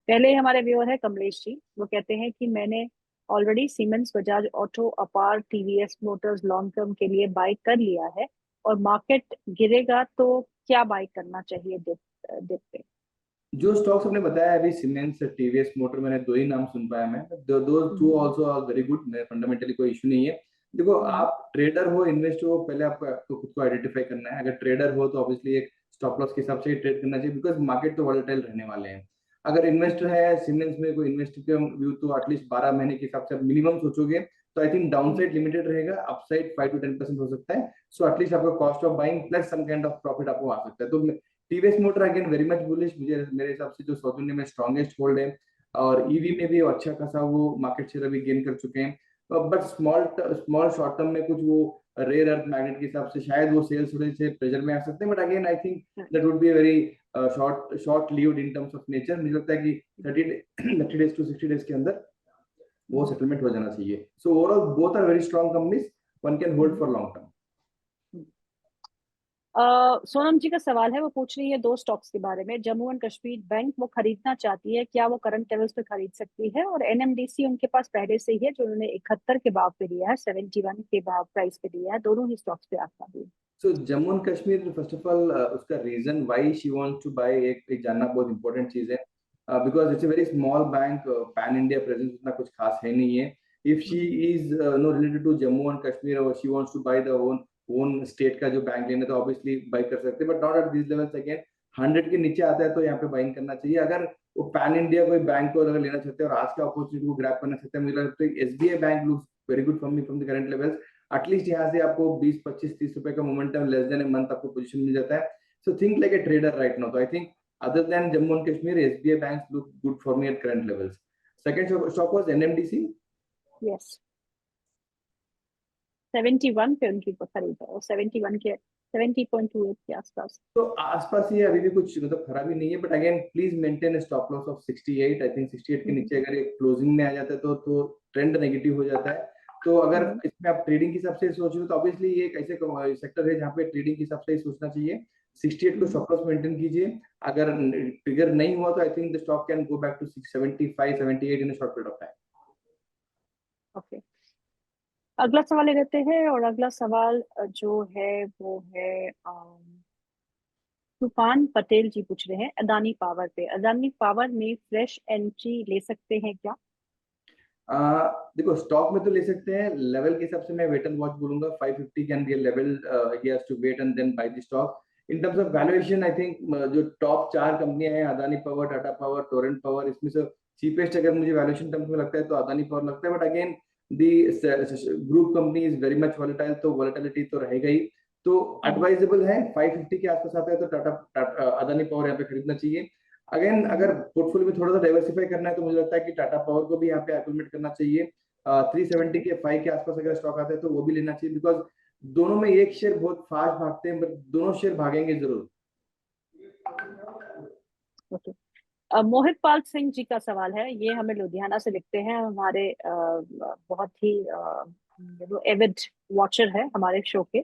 पहले हमारे व्यूअर है कमलेश जी, वो कहते हैं कि मैंने ऑलरेडी सीमेंस, बजाज ऑटो, अपार, टीवीएस मोटर्स लॉन्ग टर्म के लिए बाय कर लिया है और मार्केट गिरेगा तो क्या बाय करना चाहिए डिप डिप पे। जो स्टॉक्स आपने बताया अभी, सीमेंस, टीवीएस मोटर, मैंने दो ही नाम सुन पाया मैं। दो टू hmm. Also are very good, fundamentally कोई इशू नहीं है। देखो, हम्म। आप ट्रेडर हो, इन्वेस्टर हो, पहले आपको खुद को आइडेंटिफाई करना है। अगर ट्रेडर हो तो ऑब्वियसली एक स्टॉप लॉस के हिसाब से ट्रेड करना चाहिए, बिकॉज मार्केट तो वॉलेटाइल रहने वाले हैं। अगर इन्वेस्टर है सीमेंस में, कोई इन्वेस्टर का व्यू तो एटलीस्ट 12 महीने के हिसाब से आप मिनिमम सोचोगे, तो I think downside limited रहेगा, अपसाइड 5 to 10% हो सकता है। सो एटलीस्ट आपका cost of buying plus some kind of profit आपको आ सकता है। तो TVS motor again very much bullish, मुझे मेरे हिसाब से जो साउथ इंडिया में स्ट्रॉन्गेस्ट होल्ड है। और ईवी में भी अच्छा खासा वो मार्केट शेयर अभी गेन कर चुके हैं। But small small short term में कुछ वो रेयर अर्थ मैग्नेट के हिसाब से शायद वो सेल्स थोड़े से प्रेशर में आ सकते हैं। But again I think that would be very short levied in terms of nature. मुझे लगता है कि 30 days to 60 days के अंदर वो सेटलमेंट हो जाना चाहिए। So overall both are very strong companies, one can hold for long term. Sonam ji का सवाल है, वो पूछ रही है दो स्टॉक्स के बारे में। जम्मू एंड कश्मीर बैंक वो खरीदना चाहती है, क्या वो करंट लेवल्स पे खरीद सकती है? और एनएमडीसी उनके पास पहले से ही है, जो उन्होंने 71 के भाव पे लिया है, 71 के भाव प्राइस पे लिया है। दोनों ही स्टॉक्स पे आपका भी। So Jammu and Kashmir, first of all उसका reason why she wants to buy, एक जानना बहुत इंपॉर्टेंट चीज है। Because it's a very small bank, pan India presence उतना कुछ खास है नहीं है। If she is no related to Jammu and Kashmir और she wants to buy the own own state का जो बैंक लेना, तो ऑब्वियसली बाय कर सकते हैं, but not at this levels. Again 100 के नीचे आता है तो यहाँ पे बाइंग करना चाहिए। अगर वो पैन इंडिया कोई बैंक को अगर लेना चाहते हैं और आज का अपॉर्चुनिटी को ग्रैब करना चाहते हैं, मुझे लगता है SBI bank looks very good for me from the current levels. At least यहाँ से आपको 20, 25, 30 रुपए का momentum less than a month आपको पोजीशन मिल जाता है। So think like a trader right now. तो I think other than Jammu and Kashmir, SBI banks look good for me at current levels. Second stock was NMDC. Yes, 71 पे उनकी खरीद है और 71 के 70.28 के आसपास। तो आसपास ही अभी भी कुछ मतलब खराबी नहीं है, but again please maintain stop loss of 68। I think 68 के नीचे अगर एक क्लोजिंग में आ जाता है तो ट्रेंड नेगेटिव हो जाता है। तो अगर इसमें आप ट्रेडिंग के हिसाब से सोच रहे हो तो ऑब्वियसली ये एक ऐसे सेक्टर है जहाँ पे ट्रेडिंग के हिसाब से ही सोचना चाहिए। 68 को स्टॉप लॉस मेंटेन कीजिए। अगर ट्रिगर नहीं हुआ तो I think the stock can go back to 75, 78 in a short period of time. Okay, अगला सवाल ले लेते हैं। और अगला सवाल जो है वो है तूफान पटेल जी पूछ रहे हैं अदानी पावर पे। अदानी पावर में फ्रेश एंट्री ले सकते हैं क्या? देखो, स्टॉक में तो ले सकते हैं, लेवल के हिसाब से मैं वेट एंड वॉच बोलूंगा। 550 can be a level, he has to wait and then buy the stock. In terms of valuation I think जो टॉप 4 कंपनियां हैं, Adani power, Tata power, Torrent power, इसमें से चीपेस्ट अगर मुझे वैल्यूएशन टर्म्स में लगता है तो अदानी पावर लगता है। But again the group company is very much volatile, तो वॉलेटिलिटी तो रहेगा ही। तो एडवाइजेबल है 550 के आसपास आता है तो अदानी पावर यहाँ पे खरीदना चाहिए। अगेन अगर पोर्टफोलियो में थोड़ा सा डाइवर्सिफाई करना है तो मुझे लगता है कि टाटा पावर को भी यहाँ पे एक्यूमुलेट करना चाहिए। 370 के 5 के आसपास अगर स्टॉक आता है तो वो भी लेना चाहिए, बिकॉज दोनों में एक शेयर बहुत फास्ट भागते हैं, बट दोनों शेयर भागेंगे जरूर। ओके, मोहित पाल सिंह जी का सवाल है, ये हमें लुधियाना से लिखते हैं। हमारे बहुत ही एविड वॉचर है हमारे शो के।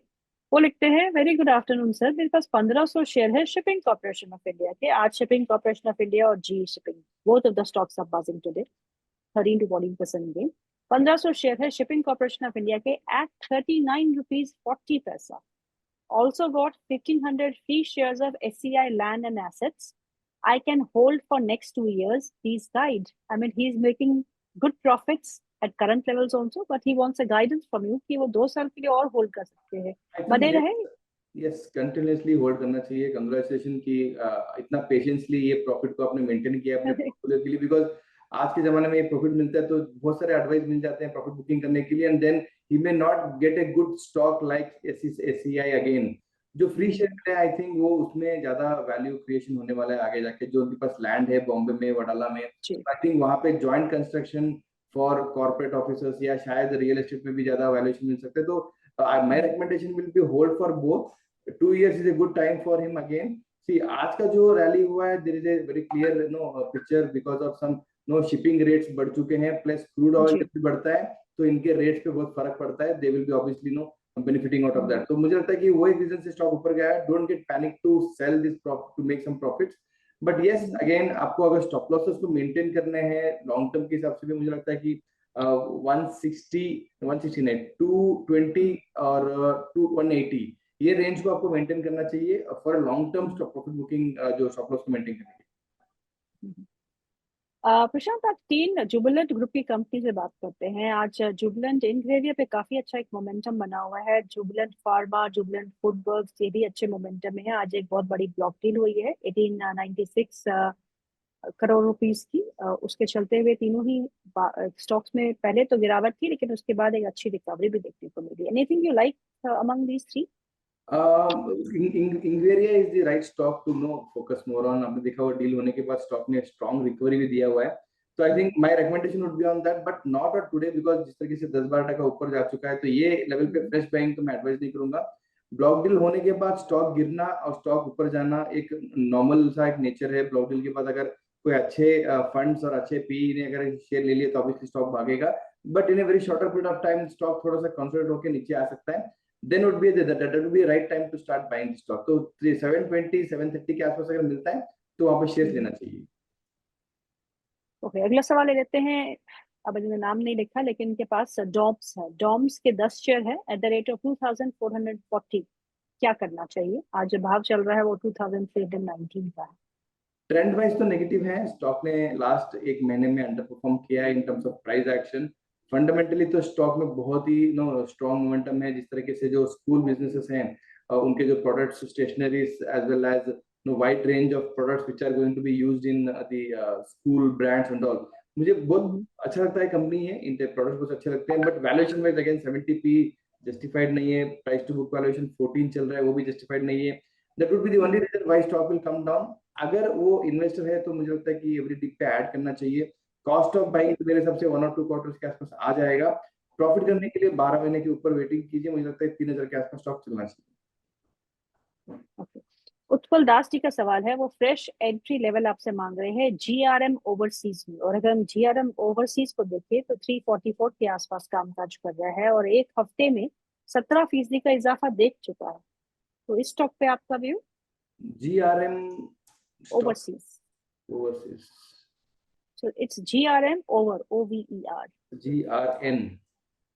वो लिखते हैं, वेरी गुड आफ्टरनून सर, मेरे पास 1500 शेयर है शिपिंग कॉर्पोरेशन ऑफ इंडिया के। आज शिपिंग कॉर्पोरेशन ऑफ इंडिया और G shipping, both of the stocks are buzzing today 13 to 14% gain. 1500 share है शिपिंग कॉर्पोरेशन ऑफ इंडिया के at 39 rupees 40 paisa. Also got 1500 free shares of SCI land and assets. I can hold for next 2 years. Please guide. I mean, he's making good profits at current levels also, but he wants a guidance from you कि वो 2 साल के लिए और hold कर सकते हैं, बने रहे। यस, कंटिन्यूअसली होल्ड करना चाहिए। कंग्रेचुलेशन कि इतना पेशेंसली ये प्रॉफिट को आपने मेंटेन किया अपने पोर्टफोलियो के लिए, बिकॉज आज के जमाने में ये प्रॉफिट मिलता है तो बहुत सारे एडवाइस मिल जाते हैं प्रॉफिट बुकिंग करने के लिए, and then he may not get a good stock like SCI again. जो फ्री शेयर मिले आई थिंक वो उसमें ज्यादा वैल्यू क्रिएशन होने वाला है आगे जाके। जो उनके पास लैंड है बॉम्बे में, वडाला में, आई थिंक वहां पे joint construction for corporate officers या शायद रियल एस्टेट में भी ज्यादा वैल्यूएशन मिल सकते हैं। तो my recommendation will be hold for both. 2 years is a good time for him again. See, आज का जो रैली हुआ है, there is a very clear picture because of some shipping rates बढ़ चुके हैं, प्लस क्रूड ऑयल भी बढ़ता है तो इनके रेट्स पे बहुत फर्क पड़ता है। They will be obviously benefiting out of that. तो मुझे लगता है कि वो एक रीजन से स्टॉक ऊपर गया है। Don't get panic to sell this to make some profits. But yes again आपको अगर स्टॉप लॉसेस को मेंटेन करने हैं लॉन्ग टर्म के हिसाब से भी मुझे लगता है कि 160 160 नहीं 220 और 180 ये रेंज को आपको मेंटेन करना चाहिए for long term stop profit booking जो स्टॉप लॉस को मेंटेन करने के लिए। प्रशांत, आज तीन जुबिलेंट ग्रुप की कंपनी से बात करते हैं। आज जुबिलेंट इंग्रेविया पे काफी अच्छा एक मोमेंटम बना हुआ है। Jubilant pharma, Jubilant food works, ये भी अच्छे मोमेंटम में है। आज एक बहुत बड़ी ब्लॉक डील हुई है 1896 करोड़ रुपीस की। उसके चलते हुए तीनों ही स्टॉक्स में पहले तो गिरावट थी, लेकिन उसके बाद एक अच्छी रिकवरी भी देखने को मिली। Anything you like among these three? इंग्वेरिया is the right stock to know focus more on. आपने देखा हुआ डील होने के बाद स्टॉक ने स्ट्रॉन्ग रिकवरी भी दिया हुआ है, तो I think my recommendation would be on that, but not on today because जिस तरीके से 10-12 टका ऊपर जा चुका है तो ये लेवल पे फ्रेश बाइंग तो मैं एडवाइस नहीं करूंगा। ब्लॉक डील होने के बाद स्टॉक गिरना और स्टॉक ऊपर जाना एक नॉर्मल सा एक नेचर है। ब्लॉक डील के बाद अगर कोई अच्छे फंड्स और अच्छे पी ने अगर शेयर ले लिए तो ऑब्वियसली स्टॉक भागेगा, but in a very shorter period of time stock थोड़ा सा कंसोलिडेट होकर नीचे आ सकता है। then would be that would be right time to start buying the stock। तो 720 730 के आसपास अगर मिलता है तो वहां पे शेयर लेना चाहिए। ओके, अगला सवाल ले लेते हैं। अब इन्होंने नाम नहीं लिखा, लेकिन इनके पास डॉम्स है। डॉम्स के 10 शेयर है एट द रेट ऑफ 2440। क्या करना चाहिए? आज जो भाव चल रहा है वो 2319 का है। ट्रेंड वाइज तो नेगेटिव है, स्टॉक ने लास्ट एक महीने में अंडर परफॉर्म किया है in terms of price action. Fundamentally तो स्टॉक में बहुत ही स्ट्रॉन्ग मोमेंटम है। जिस तरीके से जो स्कूल बिजनेसेस हैं उनके जो products stationeries as well as wide range of products which are going to be used in the school brands and all, मुझे बहुत अच्छा लगता है कंपनी है, इनके प्रोडक्ट्स बहुत अच्छे लगते हैं। But valuation wise again 70p justified नहीं है। प्राइस टू बुक वैल्यूएशन 14 चल रहा है, वो भी जस्टिफाइड नहीं है। That would be the only reason why stock will come down. अगर वो इन्वेस्टर है तो मुझे लगता है कि एवरी डिप पे ऐड करना चाहिए। कॉस्ट ऑफ बाइंग मेरे हिसाब से 1 और 2 क्वार्टर्स के आसपास आ जाएगा। प्रॉफिट करने के लिए 12 महीने के ऊपर वेटिंग कीजिए, मुझे लगता है 3000 के आसपास स्टॉक चलना चाहिए। ओके, उत्पल दास जी का सवाल है, वो फ्रेश एंट्री लेवल आपसे मांग रहे हैं जीआरएम ओवरसीज में। और अगर हम जीआरएम ओवरसीज को देखें तो 344 के आसपास कामकाज कर रहा है और एक हफ्ते में 17% का इजाफा देख चुका है। तो इस स्टॉक पे आपका view? GRM overseas, overseas, so it's GRM over OVER. GRN,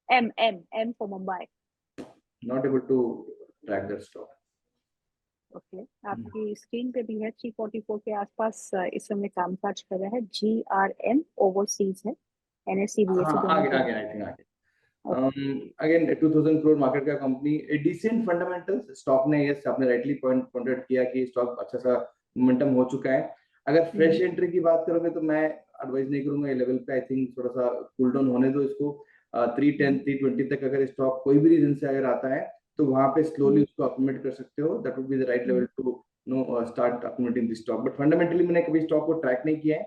M for Mumbai. not able to track that stock। Okay, आपकी स्क्रीन पे भी है 344 के आसपास इस समय कामकाज कर रहा है। GRM ओवरसीज है, NSE BSE हाँ दोनों आगे पे आगे है। आई थिंक आगे अगेन 2000 करोड़ मार्केट का कंपनी, डिसेंट फंडामेंटल्स स्टॉक ने, यस आपने राइटली पॉइंटेड किया कि स्टॉक अच्छा सा मोमेंटम हो चुका है। अगर फ्रेश एंट्री की बात करोगे तो मैं एडवाइस नहीं करूंगा ये लेवल पे। आई थिंक थोड़ा सा कूल डाउन होने दो इसको। 310 320 तक अगर स्टॉक कोई भी रीजन से अगर आता है तो वहां पे स्लोली उसको अकोमोडेट कर सकते हो। That would be the right level to start accommodating the stock. But fundamentally मैंने कभी स्टॉक को ट्रैक नहीं किया है।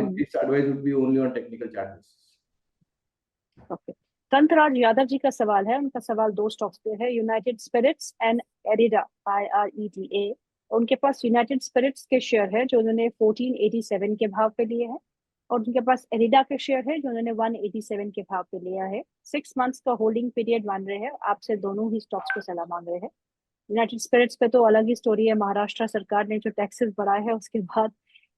This advice would be only on technical charts. Okay, Kantaraj Yadav ji का सवाल है। उनका सवाल दो स्टॉक्स पे है, United Spirits and IREDA, IREDA। उनके पास यूनाइटेड स्पिरिट्स के शेयर है जो उन्होंने 1487 के भाव पे लिए हैं, और उनके पास एरिडा के शेयर है जो उन्होंने 187 के भाव पे लिया है। 6 मंथ्स का होल्डिंग पीरियड मान रहे हैं। आपसे दोनों ही स्टॉक्स पे सलाह मांग रहे हैं। यूनाइटेड स्पिरिट्स पे तो अलग ही स्टोरी है। महाराष्ट्र सरकार ने जो टैक्सेस बढ़ाए हैं उसके बाद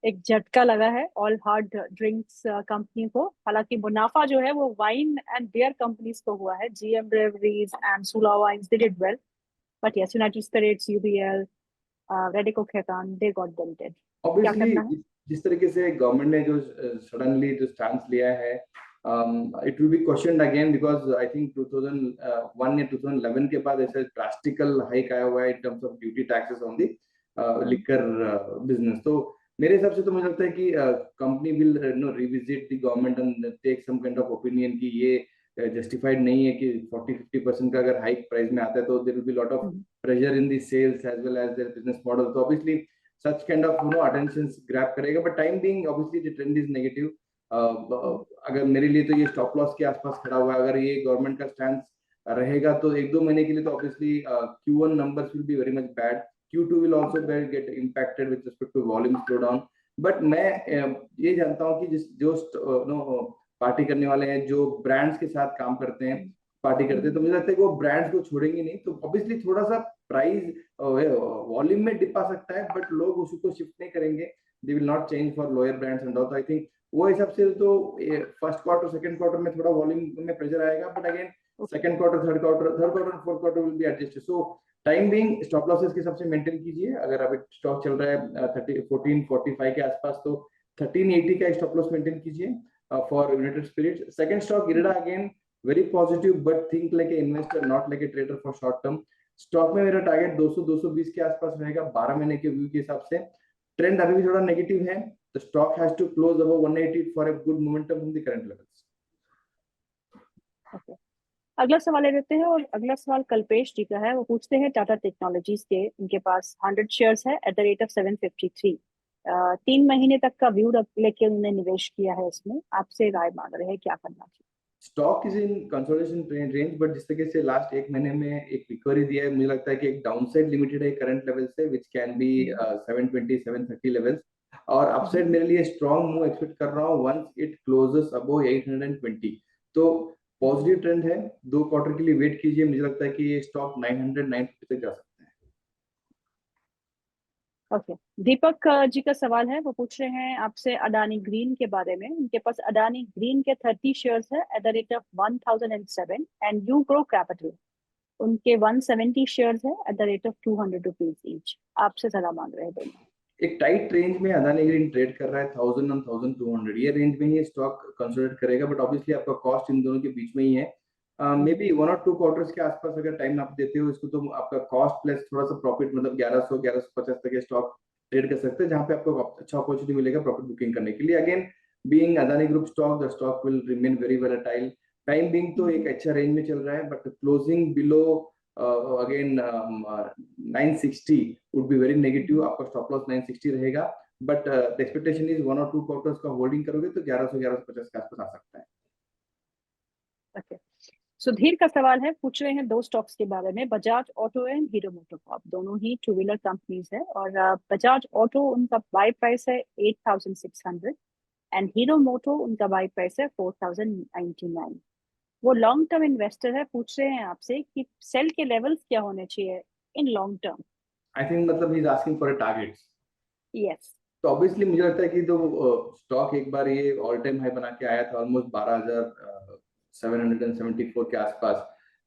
एक झटका लगा है ऑल हार्ड ड्रिंक्स कंपनी को। हालांकि मुनाफा जो है वो वाइन एंड बियर कंपनीज को हुआ है। GM breweries and Sula wines they did well, but yes United Spirits, UBL, Radico Khaitan, they got dented. क्या ऑब्वियसली करना है? जिस तरीके से गवर्नमेंट ने जो सडनली जो स्टांस लिया है, it will be questioned again because I think 2001 या 2011 के बाद ऐसे ड्रास्टिकल हाइक आया हुआ है in terms of duty taxes on the liquor business. तो मेरे हिसाब से तो मुझे लगता है कि company will revisit the government and take some kind of opinion कि ये जस्टिफाइड नहीं है कि 40-50% का अगर हाइक प्राइस में आता है तो there will be lot of pressure in the sales as well as their business model. तो obviously such kind of attention grab करेगा, but time being obviously the trend is negative। अगर मेरे लिए तो ये स्टॉप लॉस के आसपास खड़ा हुआ है। अगर ये गवर्नमेंट का स्टैंड रहेगा तो 1-2 महीने के लिए तो obviously Q1 numbers will be very much bad। Q2 will also get impacted with respect to volume slowdown। But मैं ये जानता हूँ कि जो पार्टी करने वाले हैं, जो ब्रांड्स के साथ काम करते हैं, पार्टी करते हैं, तो मुझे लगता है कि वो ब्रांड्स को छोड़ेंगे नहीं। तो ऑब्वियसली थोड़ा सा प्राइस वॉल्यूम में डिप आ सकता है, बट लोग उसको शिफ्ट नहीं करेंगे, they will not change for lower brands and all. तो आई थिंक वो हिसाब से तो फर्स्ट क्वार्टर सेकंड क्वार्टर में थोड़ा वॉल्यूम में प्रेशर आएगा, but again second quarter third quarter fourth quarter will be adjusted. So time being stop losses के हिसाब से मेंटेन कीजिए। अगर अभी स्टॉक चल रहा है 1445 के आसपास, तो 1380 का स्टॉप लॉस मेंटेन कीजिए for United Spirits. Second stock IREDA, again very positive, but think like a investor, not like a trader for short term. Stock में मेरा टारगेट 200-220 के आसपास रहेगा 12 महीने के व्यू के हिसाब से। ट्रेंड अभी भी थोड़ा नेगेटिव है, the stock has to close above 180 for a good momentum from the current levels. Okay. अगला सवाल ले लेते हैं, और अगला सवाल कल्पेश जी का है। वो पूछते हैं टाटा टेक्नोलॉजीज के, उनके पास 100 शेयर्स है एट द रेट ऑफ 753। 3 महीने तक का व्यू लेके उन्होंने निवेश किया है इसमें। आपसे राय मांग रहे हैं क्या करना चाहिए। Stock is in consolidation range, but जिस तरीके से लास्ट एक महीने में एक रिकवरी दिया है, मुझे लगता है कि एक डाउनसाइड लिमिटेड है करंट लेवल से, विच कैन बी 720-730 लेवल्स, और अपसाइड मेरे लिए स्ट्रॉन्ग मूव एक्सपेक्ट कर रहा हूँ वंस इट क्लोजेस अबव 820। तो पॉजिटिव ट्रेंड है, 2 क्वार्टर के लिए वेट कीजिए। मुझे लगता है कि ये स्टॉक 900-950 तक जा सकता है। ओके दीपक जी का सवाल है। वो पूछ रहे हैं आपसे अडानी ग्रीन के बारे में। उनके पास अडानी ग्रीन के 30 शेयर्स है at the rate of 1007 and you grow capital उनके 170 शेयर्स है at the rate of 200 rupees each. आपसे सलाह मांग रहे हैं दोनों। एक टाइट रेंज में अदानी ग्रीन ट्रेड कर रहा है, 1000 और 1200, ये रेंज में ही स्टॉक कंसिडर करेगा, बट ऑब्वियसली आपका कॉस्ट इन दोनों के बीच में ही है। मे बी 1 और 2 क्वार्टर्स के आसपास अगर टाइम आप देते हो इसको, तो आपका कॉस्ट प्लस थोड़ा सा प्रॉफिट, मतलब 1100-1150 तक स्टॉक ट्रेड कर सकते हैं, जहां पे आपको अच्छा अपॉर्चुनिटी मिलेगा प्रॉफिट बुकिंग करने के लिए। Again being Adani group stock, the stock will remain very volatile. Time being तो एक अच्छा रेंज में चल रहा है, but closing below again 960 would be very negative. आपका स्टॉप लॉस 960 रहेगा, बट द एक्सपेक्टेशन इज 1 और 2 क्वार्टर्स का होल्डिंग करोगे तो 1100-1150 के आसपास आ सकता है। ओके सुधीर का सवाल है। पूछ रहे हैं 2 स्टॉक्स के बारे में, Bajaj auto and hero MotoCorp. दोनों ही टू व्हीलर कंपनीज है, और बजाज ऑटो उनका बाय प्राइस है 8600 एंड हीरो मोटो उनका बाय प्राइस है 4099। वो लॉन्ग टर्म इन्वेस्टर है। पूछ रहे हैं आपसे कि सेल के लेवल्स क्या होने चाहिए in long term. I think मतलब ही is asking for a target. Yes. तो ऑब्वियसली मुझे लगता है कि तो स्टॉक एक बार ये ऑल टाइम हाई बना के आया था ऑलमोस्ट 12774 के आसपास।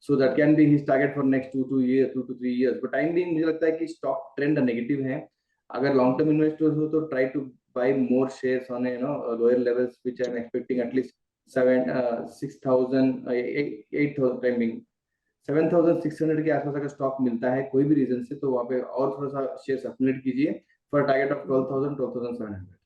So that can be his target for next 2 to 3 years। But time being मुझे लगता है कि स्टॉक ट्रेंड नेगेटिव है। अगर लॉन्ग टर्म इन्वेस्टर्स हो तो try to buy more shares on lower levels, which I am expecting at least 6,000 timing 7600 के आसपास अगर स्टॉक मिलता है कोई भी रीजन से, तो वहां पे और थोड़ा सा शेयर एक्युमुलेट कीजिए फॉर टारगेट ऑफ 12,000-12,700।